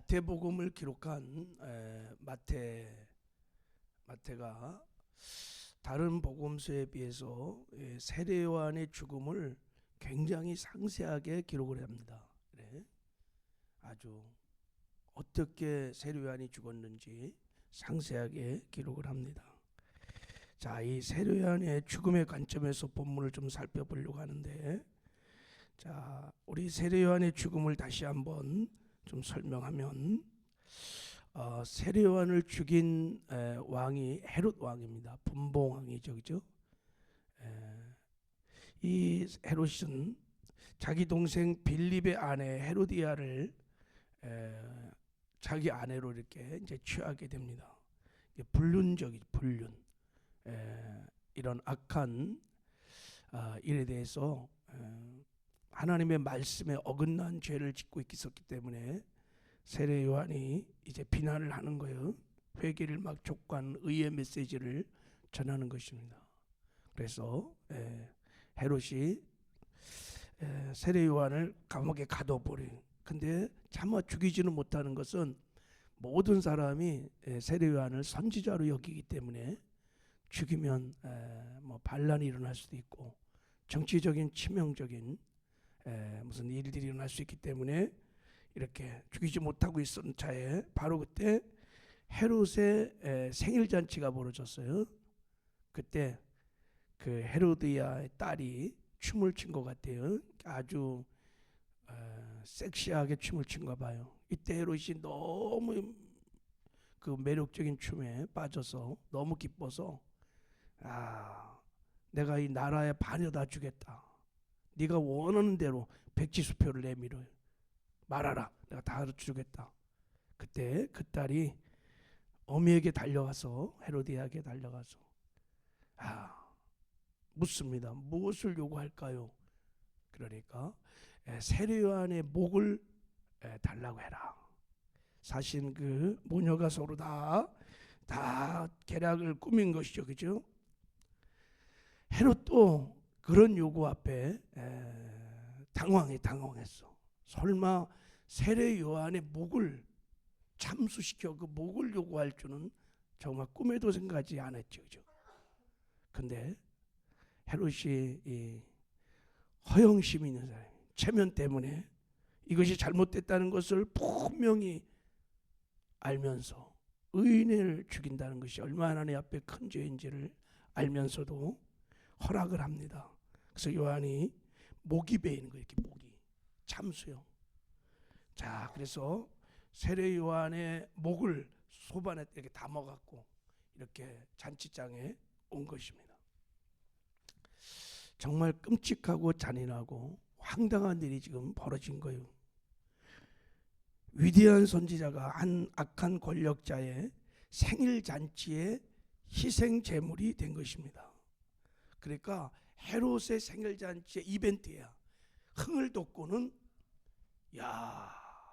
마태복음을 기록한 마태가 다른 복음서에 비해서 세례 요한의 죽음을 굉장히 상세하게 기록을 합니다. 네. 아주 어떻게 세례 요한이 죽었는지 상세하게 기록을 합니다. 자, 이 세례 요한의 죽음의 관점에서 본문을 좀 살펴보려고 하는데, 자, 우리 세례 요한의 죽음을 다시 한번 좀 설명하면, 세례 요한을 죽인 왕이 헤롯 왕입니다. 분봉 왕이죠, 그죠? 이 헤롯은 자기 동생 빌립의 아내 헤로디아를 자기 아내로 이렇게 이제 취하게 됩니다. 불륜적이죠, 불륜. 이런 악한 일에 대해서 하나님의 말씀에 어긋난 죄를 짓고 있었기 때문에 세례 요한이 이제 비난을 하는 거예요. 회개를 막 촉구하는 의의 메시지를 전하는 것입니다. 그래서 헤롯이 세례 요한을 감옥에 가둬버려요. 근데 차마 죽이지는 못하는 것은 모든 사람이 세례 요한을 선지자로 여기기 때문에 죽이면 뭐 반란이 일어날 수도 있고 정치적인 치명적인 무슨 일들이 일어날 수 있기 때문에 이렇게 죽이지 못하고 있던 차에 바로 그때 헤롯의 생일 잔치가 벌어졌어요. 그때 그 헤로디아의 딸이 춤을 춘 것 같아요. 아주 섹시하게 춤을 춘가 봐요. 이때 헤롯이 너무 그 매력적인 춤에 빠져서 너무 기뻐서 내가 이 나라의 반을 다 주겠다. 네가 원하는 대로 백지수표를 내밀어 말하라. 내가 다 주겠다. 그때 그 딸이 어미에게 달려가서 헤로디아에게 달려가서 묻습니다. 무엇을 요구할까요? 그러니까 세례 요한의 목을 달라고 해라. 사실 그 모녀가 서로 다 계략을 꾸민 것이죠, 그죠? 헤롯도 그런 요구 앞에 당황했어. 설마 세례 요한의 목을 참수시켜 그 목을 요구할 줄은 정말 꿈에도 생각하지 않았죠, 그죠? 근데 헤롯이 이 허영심이 있는 사람, 체면 때문에 이것이 잘못됐다는 것을 분명히 알면서 의인을 죽인다는 것이 얼마나 내 앞에 큰 죄인지를 알면서도 허락을 합니다. 그래서 요한이 목이 베이는 거예요. 이렇게 목이 참수요. 자, 그래서 세례 요한의 목을 소반에 이렇게 담아갖고 이렇게 잔치장에 온 것입니다. 정말 끔찍하고 잔인하고 황당한 일이 지금 벌어진 거예요. 위대한 선지자가 한 악한 권력자의 생일 잔치에 희생 제물이 된 것입니다. 그러니까 헤롯의 생일 잔치의 이벤트야. 흥을 돋구는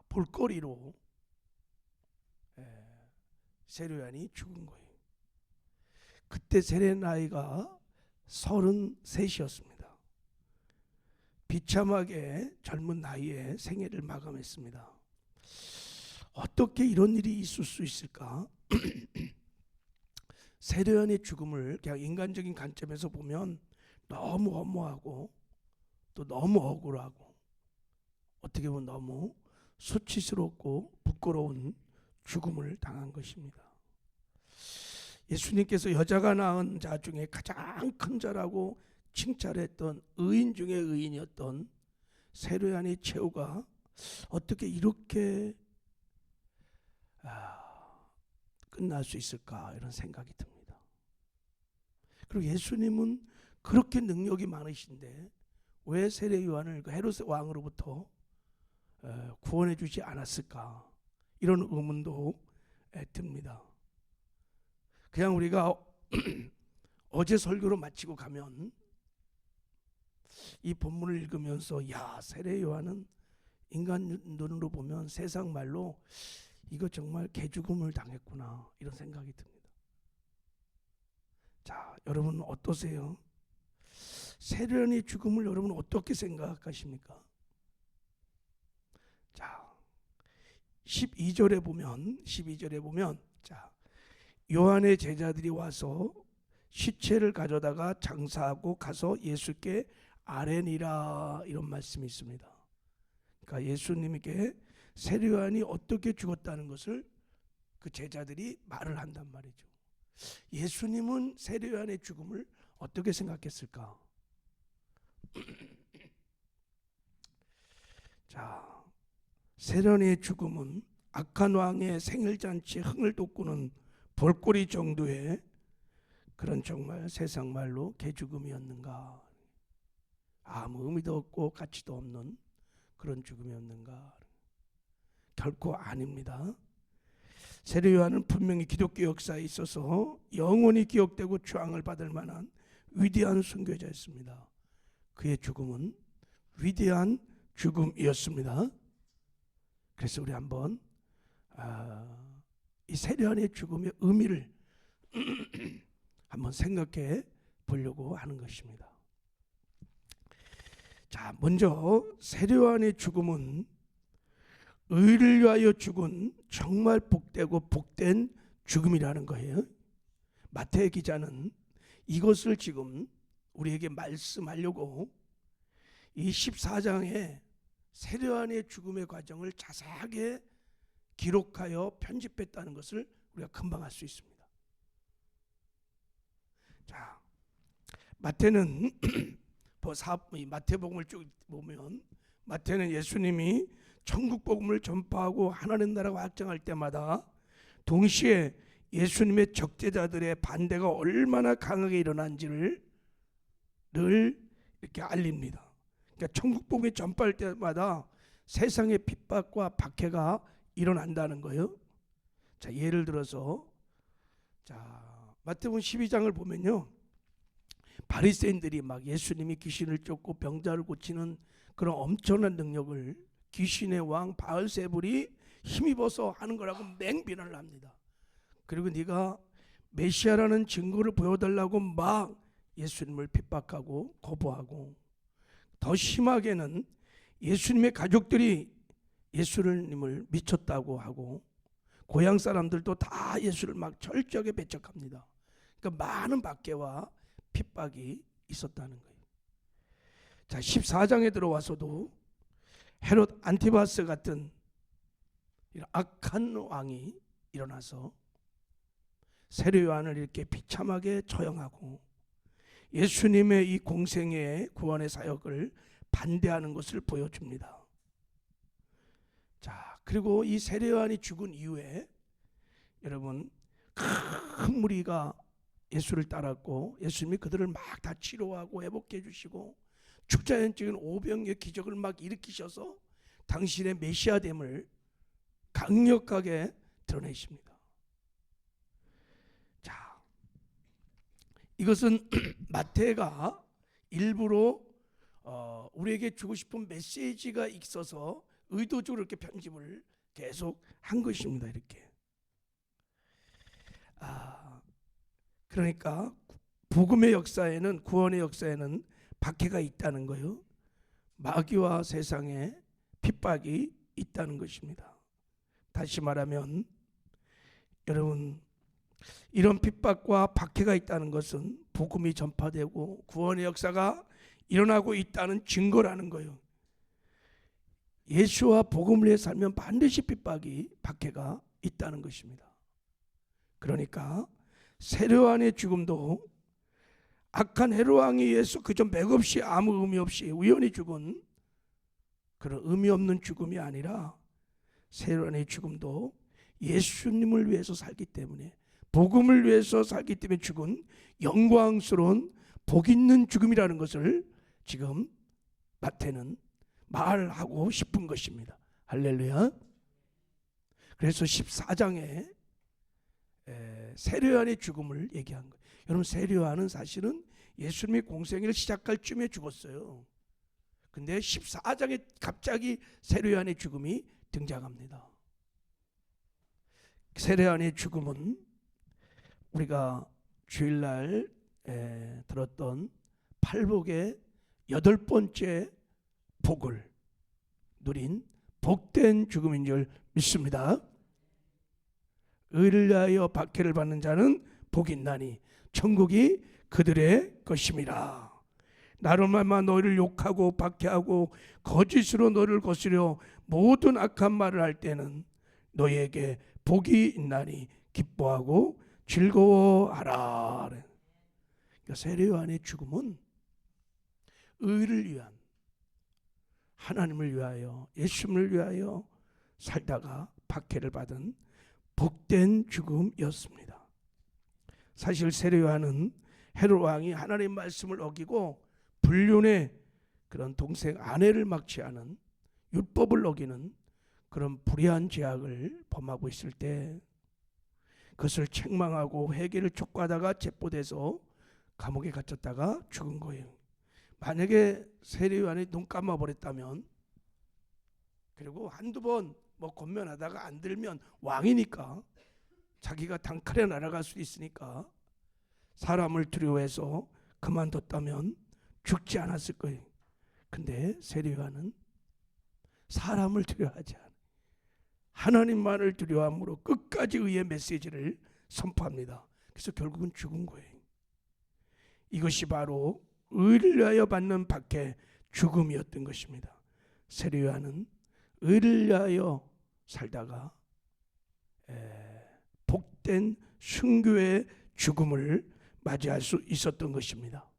볼거리로 세례 요한이 죽은 거예요. 그때 세례 나이가 33이었습니다. 비참하게 젊은 나이에 생애를 마감했습니다. 어떻게 이런 일이 있을 수 있을까? 세례 요한의 죽음을 그냥 인간적인 관점에서 보면 너무 허무하고 또 너무 억울하고 어떻게 보면 너무 수치스럽고 부끄러운 죽음을 당한 것입니다. 예수님께서 여자가 낳은 자 중에 가장 큰 자라고 칭찬했던 의인 중에 의인이었던 세례 요한의 최후가 어떻게 이렇게 끝날 수 있을까 이런 생각이 듭니다. 그리고 예수님은 그렇게 능력이 많으신데 왜 세례 요한을 헤롯 왕으로부터 구원해 주지 않았을까 이런 의문도 듭니다. 그냥 우리가 어제 설교로 마치고 가면 이 본문을 읽으면서 세례 요한은 인간 눈으로 보면 세상 말로 이거 정말 개죽음을 당했구나 이런 생각이 듭니다. 자, 여러분 어떠세요? 세례 요한의 죽음을 여러분 어떻게 생각하십니까? 자, 12절에 보면 자, 요한의 제자들이 와서 시체를 가져다가 장사하고 가서 예수께 아뢰니라, 이런 말씀이 있습니다. 그러니까 예수님께 세례요한이 어떻게 죽었다는 것을 그 제자들이 말을 한단 말이죠. 예수님은 세례요한의 죽음을 어떻게 생각했을까? 자, 세례요한의 죽음은 악한 왕의 생일잔치에 흥을 돋구는 볼거리 정도의 그런 정말 세상 말로 개죽음이었는가? 아무 의미도 없고 가치도 없는 그런 죽음이었는가? 결코 아닙니다. 세례요한은 분명히 기독교 역사에 있어서 영원히 기억되고 추앙을 받을 만한 위대한 순교자였습니다. 그의 죽음은 위대한 죽음이었습니다. 그래서 우리 한번 이 세례요한의 죽음의 의미를 한번 생각해 보려고 하는 것입니다. 자, 먼저 세례요한의 죽음은 의를 위하여 죽은 정말 복되고 복된 죽음이라는 거예요. 마태 기자는 이것을 지금 우리에게 말씀하려고 이 14장에 세례요한의 죽음의 과정을 자세하게 기록하여 편집했다는 것을 우리가 금방 알 수 있습니다. 자, 마태는 마태복음을 쭉 보면 마태는 예수님이 천국 복음을 전파하고 하나님 나라가 확장할 때마다 동시에 예수님의 적대자들의 반대가 얼마나 강하게 일어난지를 늘 이렇게 알립니다. 그러니까 천국 복음이 전파할 때마다 세상의 핍박과 박해가 일어난다는 거예요. 자, 예를 들어서 마태복음 12장을 보면요, 바리새인들이 막 예수님이 귀신을 쫓고 병자를 고치는 그런 엄청난 능력을 귀신의 왕 바알세불이 힘입어서 하는 거라고 맹비난을 합니다. 그리고 네가 메시아라는 증거를 보여달라고 막 예수님을 핍박하고 거부하고, 더 심하게는 예수님의 가족들이 예수님을 미쳤다고 하고 고향 사람들도 다 예수를 막 철저하게 배척합니다. 그러니까 많은 박해와 핍박이 있었다는 거예요. 자, 14장에 들어와서도 헤롯 안티바스 같은 이런 악한 왕이 일어나서 세례요한을 이렇게 비참하게 처형하고 예수님의 이 공생의 구원의 사역을 반대하는 것을 보여줍니다. 자, 그리고 이 세례요한이 죽은 이후에 여러분 큰 무리가 예수를 따랐고 예수님이 그들을 막 다 치료하고 회복해 주시고 축자연적인 오병의 기적을 막 일으키셔서 당신의 메시아됨을 강력하게 드러내십니다. 자, 이것은 마태가 일부러 우리에게 주고 싶은 메시지가 있어서 의도적으로 이렇게 편집을 계속 한 것입니다. 이렇게. 그러니까 복음의 역사에는, 구원의 역사에는 박해가 있다는 거요, 마귀와 세상의 핍박이 있다는 것입니다. 다시 말하면 여러분, 이런 핍박과 박해가 있다는 것은 복음이 전파되고 구원의 역사가 일어나고 있다는 증거라는 거예요. 예수와 복음을 위해 살면 반드시 핍박이, 박해가 있다는 것입니다. 그러니까 세례요한의 죽음도 악한 헤롯 왕에 의해서 그저 맥없이 아무 의미 없이 우연히 죽은 그런 의미 없는 죽음이 아니라 세례요한의 죽음도 예수님을 위해서 살기 때문에, 복음을 위해서 살기 때문에 죽은 영광스러운 복 있는 죽음이라는 것을 지금 마태는 말하고 싶은 것입니다. 할렐루야. 그래서 14장에 세례요한의 죽음을 얘기한 거예요. 여러분, 세례요한은 사실은 예수님이 공생애를 시작할 쯤에 죽었어요. 근데 14장에 갑자기 세례요한의 죽음이 등장합니다. 세례요한의 죽음은 우리가 주일날 들었던 팔복의 8번째 복을 누린 복된 죽음인 줄 믿습니다. 의를 위하여 박해를 받는 자는 복이 있나니 천국이 그들의 것임이라. 나로 말미암아 너희를 욕하고 박해하고 거짓으로 너를 거스려 모든 악한 말을 할 때는 너희에게 복이 있나니 기뻐하고 즐거워하라. 그러니까 세례 요한의 죽음은 의를 위한, 하나님을 위하여, 예수님을 위하여 살다가 박해를 받은 복된 죽음이었습니다. 사실 세례 요한은 헤롯 왕이 하나님의 말씀을 어기고 불륜의 그런 동생 아내를 막취하는, 율법을 어기는 그런 불의한 죄악을 범하고 있을 때 그것을 책망하고 회개를 촉구하다가 체포돼서 감옥에 갇혔다가 죽은 거예요. 만약에 세례 요한이 눈 감아 버렸다면, 그리고 한두 번 권면하다가 안 들면 왕이니까 자기가 단칼에 날아갈 수 있으니까 사람을 두려워해서 그만뒀다면 죽지 않았을 거예요. 근데 세례 요한은 사람을 두려워하지 않아요. 하나님만을 두려워함으로 끝까지 의의 메시지를 선포합니다. 그래서 결국은 죽은 거예요. 이것이 바로 의를 위하여 받는 박해, 죽음이었던 것입니다. 세례 요한은 의를 위하여 살다가 복된 순교의 죽음을 맞이할 수 있었던 것입니다.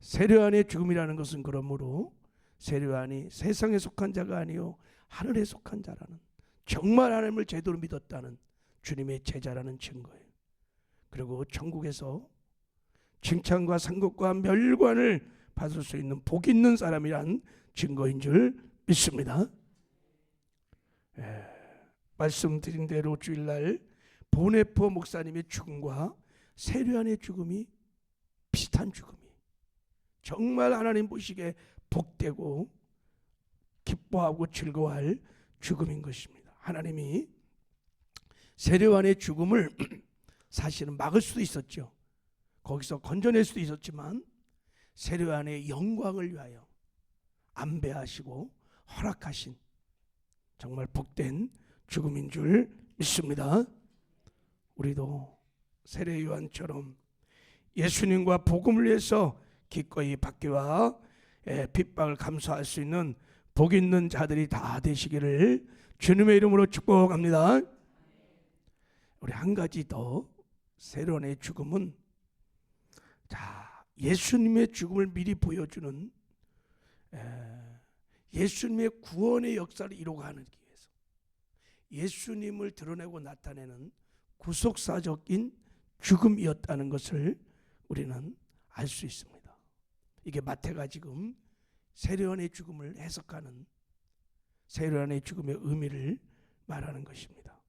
세례 요한의 죽음이라는 것은 그러므로 세례 요한이 세상에 속한 자가 아니요 하늘에 속한 자라는, 정말 하나님을 제대로 믿었다는 주님의 제자라는 증거예요. 그리고 천국에서 칭찬과 상급과 멸관을 받을 수 있는 복 있는 사람이란 증거인 줄 믿습니다. 말씀드린 대로 주일날 보네포 목사님의 죽음과 세례 요한의 죽음이 비슷한 죽음이에요. 정말 하나님 보시기에 복되고 기뻐하고 즐거워할 죽음인 것입니다. 하나님이 세례 요한의 죽음을 사실은 막을 수도 있었죠. 거기서 건져낼 수도 있었지만 세례 요한의 영광을 위하여 안배하시고 허락하신 정말 복된 죽음인 줄 믿습니다. 우리도 세례 요한처럼 예수님과 복음을 위해서 기꺼이 박해와 핍박을 감수할 수 있는 복 있는 자들이 다 되시기를 주님의 이름으로 축복합니다. 우리 한 가지 더, 세례 요한의 죽음은 예수님의 죽음을 미리 보여주는, 예수님의 구원의 역사를 이루어가기 위해서 예수님을 드러내고 나타내는 구속사적인 죽음이었다는 것을 우리는 알 수 있습니다. 이게 마태가 지금 세례 요한의 죽음을 해석하는, 세례 요한의 죽음의 의미를 말하는 것입니다.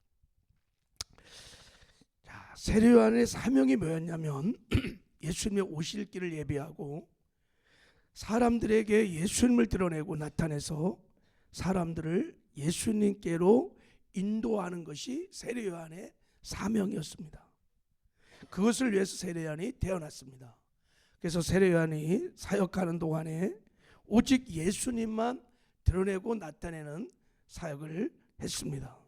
세례 요한의 사명이 뭐였냐면 예수님의 오실 길을 예비하고 사람들에게 예수님을 드러내고 나타내서 사람들을 예수님께로 인도하는 것이 세례 요한의 사명이었습니다. 그것을 위해서 세례 요한이 태어났습니다. 그래서 세례 요한이 사역하는 동안에 오직 예수님만 드러내고 나타내는 사역을 했습니다.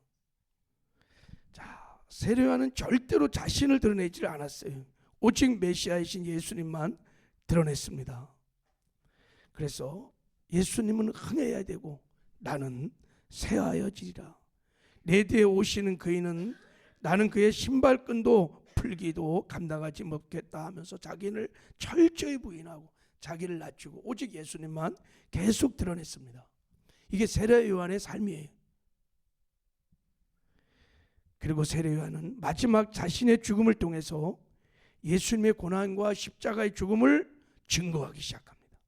세례 요한은 절대로 자신을 드러내지 않았어요. 오직 메시아이신 예수님만 드러냈습니다. 그래서 예수님은 흥해야 되고 나는 쇠하여지리라. 내 뒤에 오시는 그이는 나는 그의 신발끈도 풀기도 감당하지 못겠다 하면서 자기를 철저히 부인하고 자기를 낮추고 오직 예수님만 계속 드러냈습니다. 이게 세례 요한의 삶이에요. 그리고 세례 요한은 마지막 자신의 죽음을 통해서 예수님의 고난과 십자가의 죽음을 증거하기 시작합니다.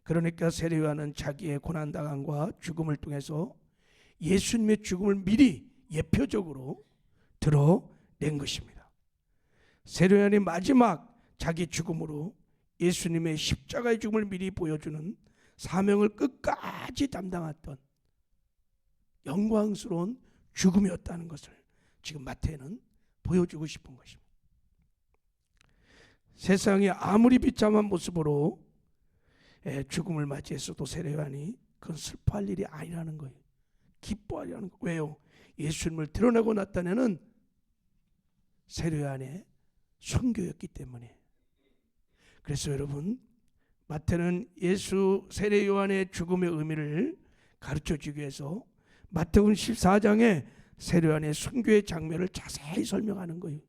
그러니까 세례 요한은 자기의 고난당함과 죽음을 통해서 예수님의 죽음을 미리 예표적으로 드러낸 것입니다. 세례 요한이 마지막 자기 죽음으로 예수님의 십자가의 죽음을 미리 보여주는 사명을 끝까지 담당했던 영광스러운 죽음이었다는 것을 지금 마태는 보여주고 싶은 것입니다. 세상이 아무리 비참한 모습으로 죽음을 맞이했어도 세례 요한이 그건 슬퍼할 일이 아니라는 거예요. 기뻐하라는 거예요. 왜요? 예수님을 드러내고 나타내는 세례 요한의 선교였기 때문에. 그래서 여러분, 마태는 예수 세례 요한의 죽음의 의미를 가르쳐 주기 위해서 마태복음 14장에 세례 요한의 선교의 장면을 자세히 설명하는 거예요.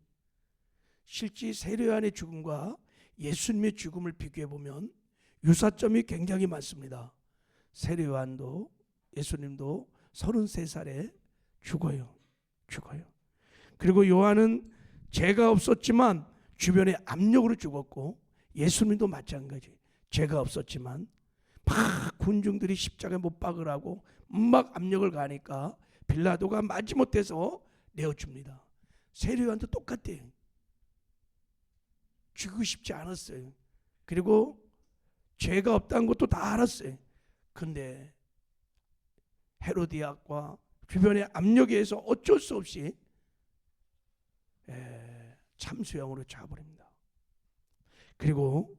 실제 세례 요한의 죽음과 예수님의 죽음을 비교해 보면 유사점이 굉장히 많습니다. 세례 요한도 예수님도 33살에 죽어요. 그리고 요한은 죄가 없었지만 주변의 압력으로 죽었고, 예수님도 마찬가지. 죄가 없었지만 막 군중들이 십자가에 못 박으라고 막 압력을 가하니까 빌라도가 마지못해서 내어줍니다. 세례 요한도 똑같아요. 죽이고 싶지 않았어요. 그리고 죄가 없다는 것도 다 알았어요. 근데 헤로디아과 주변의 압력에 의해서 어쩔 수 없이 참수형으로 잡아버립니다. 그리고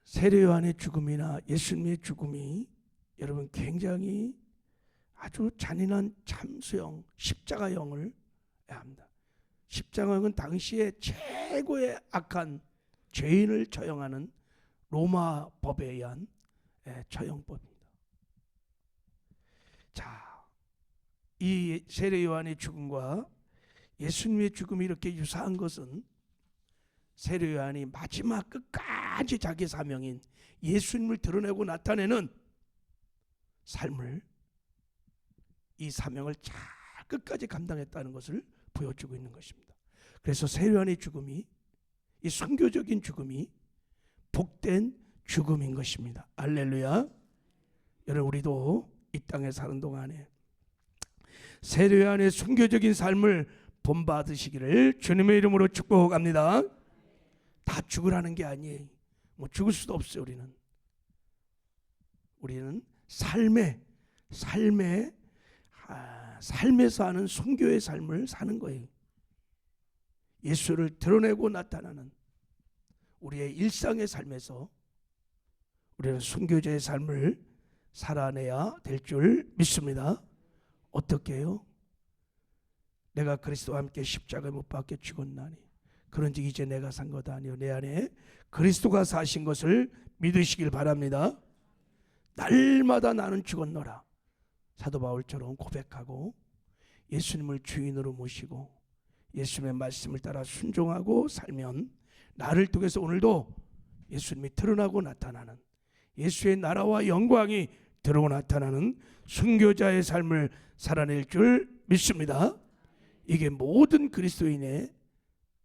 세례 요한의 죽음이나 예수님의 죽음이 여러분 굉장히 아주 잔인한 참수형, 십자가형을 합니다. 십자가형은 당시에 최고의 악한 죄인을 처형하는 로마 법에 의한 처형법입니다. 자, 이 세례 요한의 죽음과 예수님의 죽음이 이렇게 유사한 것은 세례 요한이 마지막 끝까지 자기 사명인 예수님을 드러내고 나타내는 삶을, 이 사명을 잘 끝까지 감당했다는 것을 보여주고 있는 것입니다. 그래서 세례 요한의 죽음이, 이 선교적인 죽음이 복된 죽음인 것입니다. 할렐루야. 여러분, 우리도 이 땅에 사는 동안에 세례 요한의 선교적인 삶을 본받으시기를 주님의 이름으로 축복합니다. 다 죽으라는 게 아니에요. 뭐 죽을 수도 없어요. 우리는 삶에서 하는 선교의 삶을 사는 거예요. 예수를 드러내고 나타나는 우리의 일상의 삶에서 우리는 선교자의 삶을 살아내야 될 줄 믿습니다. 어떻게 해요? 내가 그리스도와 함께 십자가에 못 박혀 죽었나니 그런즉 이제 내가 산 것 아니요 내 안에 그리스도가 사신 것을 믿으시길 바랍니다. 날마다 나는 죽었노라. 사도 바울처럼 고백하고 예수님을 주인으로 모시고 예수님의 말씀을 따라 순종하고 살면 나를 통해서 오늘도 예수님이 드러나고 나타나는, 예수의 나라와 영광이 드러나고 나타나는 순교자의 삶을 살아낼 줄 믿습니다. 이게 모든 그리스도인의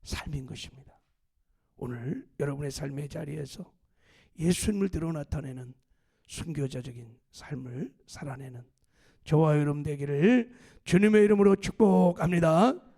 삶인 것입니다. 오늘 여러분의 삶의 자리에서 예수님을 드러나 나타내는 순교자적인 삶을 살아내는 저와 여러분 되기를 주님의 이름으로 축복합니다.